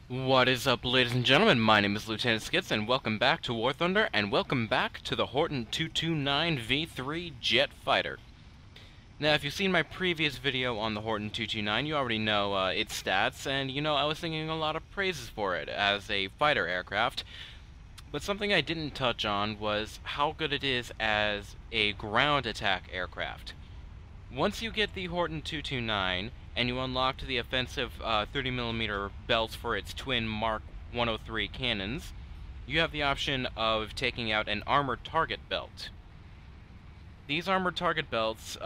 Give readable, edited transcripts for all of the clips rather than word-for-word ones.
What is up, ladies and gentlemen? My name is Lieutenant Skits, and welcome back to War Thunder, and welcome back to the Horten 229 V3 Jet Fighter. Now, if you've seen my previous video on the Horten 229, you already know its stats, and I was singing a lot of praises for it as a fighter aircraft. But something I didn't touch on was how good it is as a ground attack aircraft. Once you get the Horten 229, and you unlock the offensive 30mm belts for its twin Mark 103 cannons, you have the option of taking out an armored target belt. These armored target belts,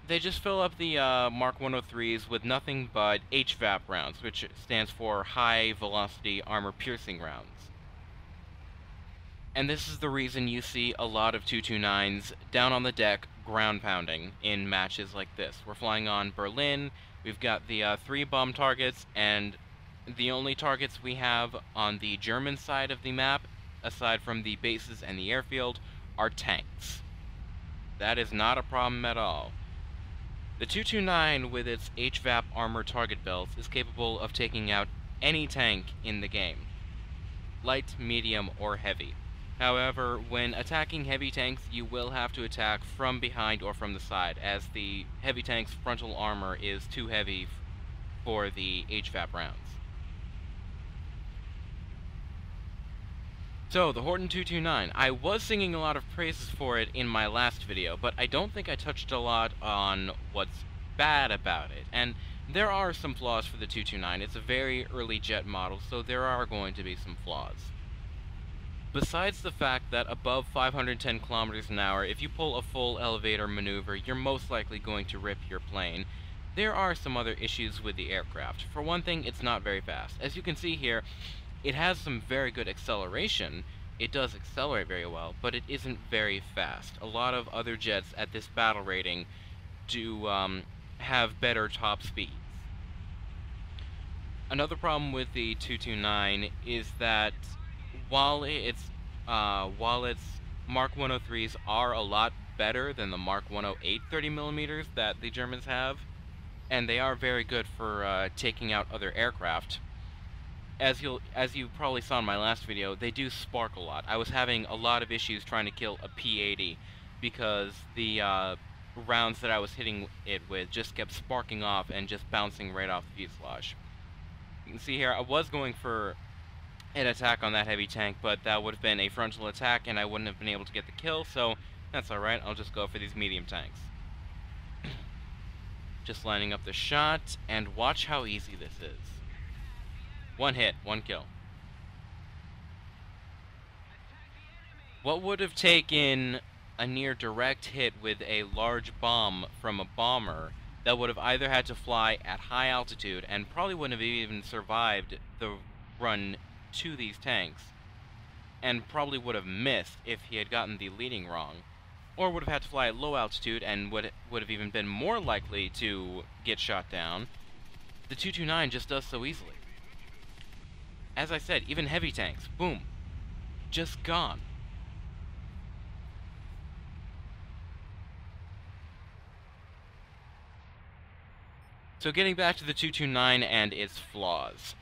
they just fill up the Mark 103s with nothing but HVAP rounds, which stands for High Velocity Armor Piercing Rounds. And this is the reason you see a lot of 229s down on the deck ground pounding in matches like this. We're flying on Berlin, we've got the 3 bomb targets, and the only targets we have on the German side of the map, aside from the bases and the airfield, are tanks. That is not a problem at all. The 229 with its HVAP armor target belts is capable of taking out any tank in the game, light, medium, or heavy. However, when attacking heavy tanks, you will have to attack from behind or from the side, as the heavy tank's frontal armor is too heavy for the HVAP rounds. So, the Horten 229. I was singing a lot of praises for it in my last video, but I don't think I touched a lot on what's bad about it. And there are some flaws for the 229. It's a very early jet model, so there are going to be some flaws. Besides the fact that above 510 kilometers an hour, if you pull a full elevator maneuver, you're most likely going to rip your plane, there are some other issues with the aircraft. For one thing, it's not very fast. As you can see here, it has some very good acceleration. It does accelerate very well, but it isn't very fast. A lot of other jets at this battle rating do have better top speeds. Another problem with the 229 is that while its Mark 103s are a lot better than the Mark 108 30mm that the Germans have, and they are very good for taking out other aircraft, as you probably saw in my last video, they do spark a lot. I was having a lot of issues trying to kill a P-80 because the rounds that I was hitting it with just kept sparking off and just bouncing right off the fuselage. You can see here, I was going for an attack on that heavy tank, but that would have been a frontal attack and I wouldn't have been able to get the kill, so that's alright, I'll just go for these medium tanks. Just lining up the shot, and watch how easy this is. One hit, one kill. What would have taken a near direct hit with a large bomb from a bomber that would have either had to fly at high altitude and probably wouldn't have even survived the run to these tanks, and probably would have missed if he had gotten the leading wrong, or would have had to fly at low altitude and would have even been more likely to get shot down, the 229 just does so easily. As I said, even heavy tanks, boom, just gone. So getting back to the 229 and its flaws.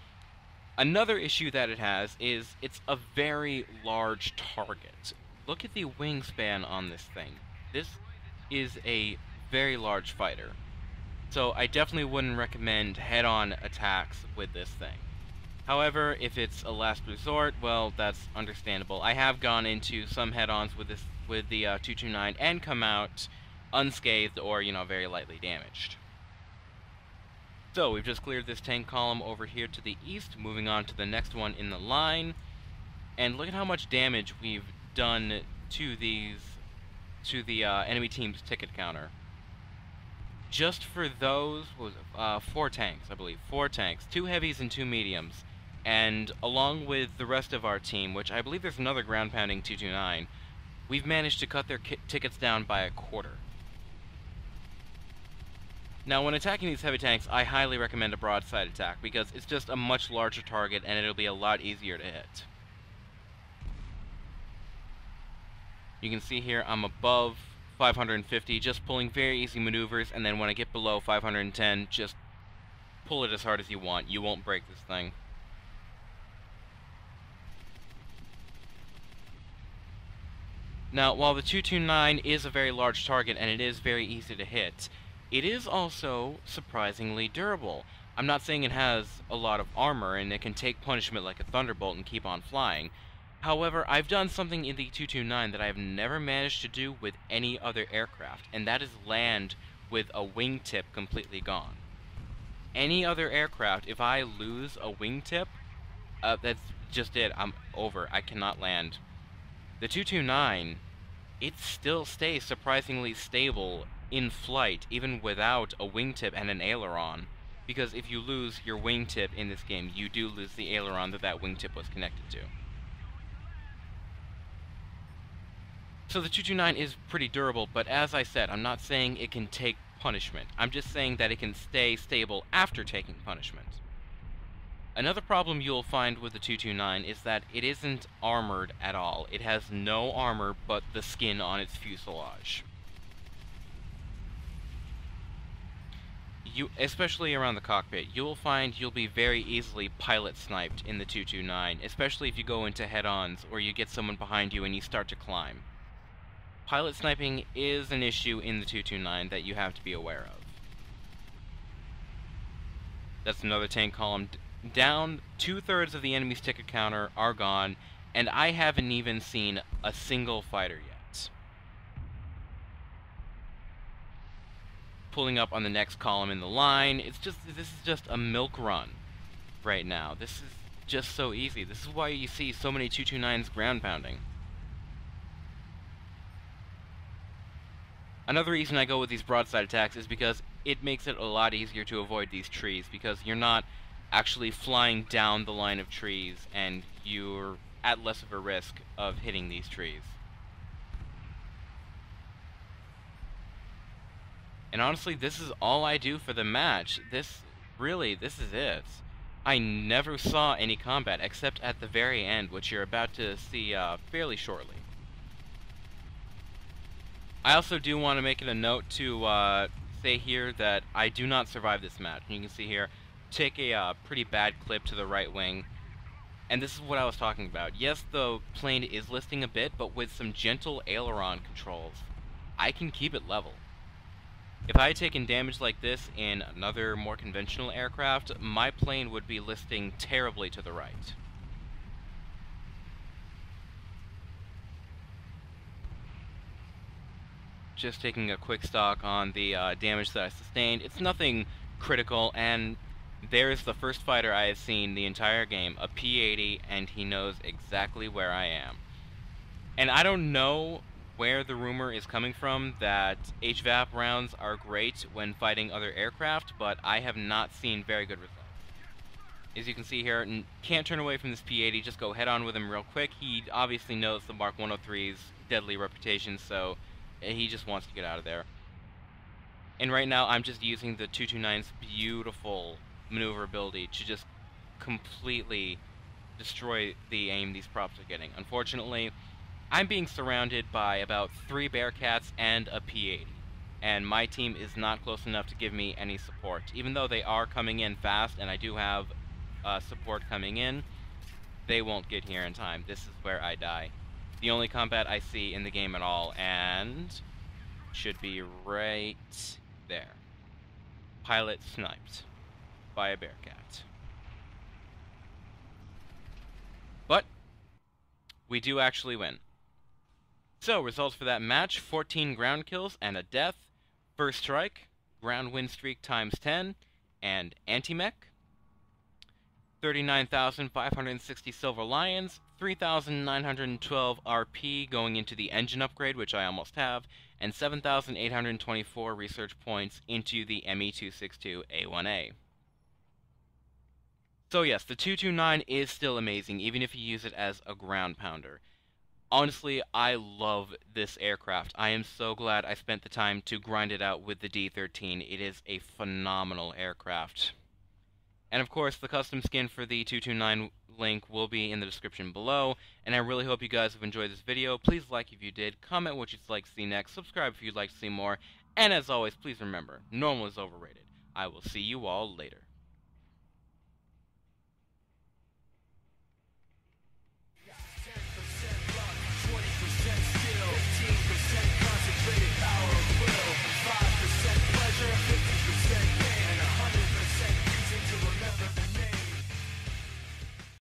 Another issue that it has is it's a very large target. Look at the wingspan on this thing. This is a very large fighter. So I definitely wouldn't recommend head-on attacks with this thing. However, if it's a last resort, well, that's understandable. I have gone into some head-ons with the 229 and come out unscathed or, very lightly damaged. So, we've just cleared this tank column over here to the east, moving on to the next one in the line. And look at how much damage we've done to the enemy team's ticket counter. Just for those, 4 tanks, I believe. 4 tanks. 2 heavies and 2 mediums. And along with the rest of our team, which I believe there's another ground-pounding 229, we've managed to cut their tickets down by a quarter. Now, when attacking these heavy tanks, I highly recommend a broadside attack, because it's just a much larger target, and it'll be a lot easier to hit. You can see here, I'm above 550, just pulling very easy maneuvers, and then when I get below 510, just pull it as hard as you want. You won't break this thing. Now, while the 229 is a very large target and it is very easy to hit, it is also surprisingly durable. I'm not saying it has a lot of armor and it can take punishment like a thunderbolt and keep on flying. However, I've done something in the 229 that I've never managed to do with any other aircraft, and that is land with a wingtip completely gone. Any other aircraft, if I lose a wingtip, that's just it. I'm over. I cannot land. The 229, it still stays surprisingly stable in flight, even without a wingtip and an aileron. Because if you lose your wingtip in this game, you do lose the aileron that wingtip was connected to. So the 229 is pretty durable, but as I said, I'm not saying it can take punishment. I'm just saying that it can stay stable after taking punishment. Another problem you'll find with the 229 is that it isn't armored at all. It has no armor but the skin on its fuselage. Especially around the cockpit, you'll find you'll be very easily pilot sniped in the 229, especially if you go into head-ons or you get someone behind you and you start to climb. Pilot sniping is an issue in the 229 that you have to be aware of. That's another tank column down. 2/3 of the enemy's ticket counter are gone, and I haven't even seen a single fighter yet. Pulling up on the next column in the line, this is just a milk run right now. This is just so easy. This is why you see so many 229s ground pounding. Another reason I go with these broadside attacks is because it makes it a lot easier to avoid these trees, because you're not actually flying down the line of trees and you're at less of a risk of hitting these trees. And honestly, this is all I do for the match. This is it. I never saw any combat except at the very end, which you're about to see fairly shortly. I also do want to make it a note to say here that I do not survive this match. And you can see here, take a pretty bad clip to the right wing. And this is what I was talking about. Yes, the plane is listing a bit, but with some gentle aileron controls, I can keep it level. If I had taken damage like this in another more conventional aircraft, my plane would be listing terribly to the right. Just taking a quick stock on the damage that I sustained. It's nothing critical, and there's the first fighter I have seen the entire game, a P-80, and he knows exactly where I am. And I don't know where the rumor is coming from that HVAP rounds are great when fighting other aircraft, but I have not seen very good results. As you can see here, can't turn away from this P-80, just go head on with him real quick. He obviously knows the Mark 103's deadly reputation, so he just wants to get out of there. And right now I'm just using the 229's beautiful maneuverability to just completely destroy the aim these props are getting. Unfortunately, I'm being surrounded by about 3 Bearcats and a P-80, and my team is not close enough to give me any support. Even though they are coming in fast and I do have support coming in, they won't get here in time. This is where I die. The only combat I see in the game at all, and should be right there. Pilot sniped by a Bearcat. But we do actually win. So, results for that match: 14 ground kills and a death, first strike, ground win streak times 10, and anti-mech. 39,560 Silver Lions, 3,912 RP going into the engine upgrade, which I almost have, and 7,824 research points into the ME-262A1A. So yes, the 229 is still amazing, even if you use it as a ground pounder. Honestly, I love this aircraft. I am so glad I spent the time to grind it out with the D-13. It is a phenomenal aircraft. And of course, the custom skin for the 229 link will be in the description below, and I really hope you guys have enjoyed this video. Please like if you did, comment what you'd like to see next, subscribe if you'd like to see more, and as always, please remember, normal is overrated. I will see you all later.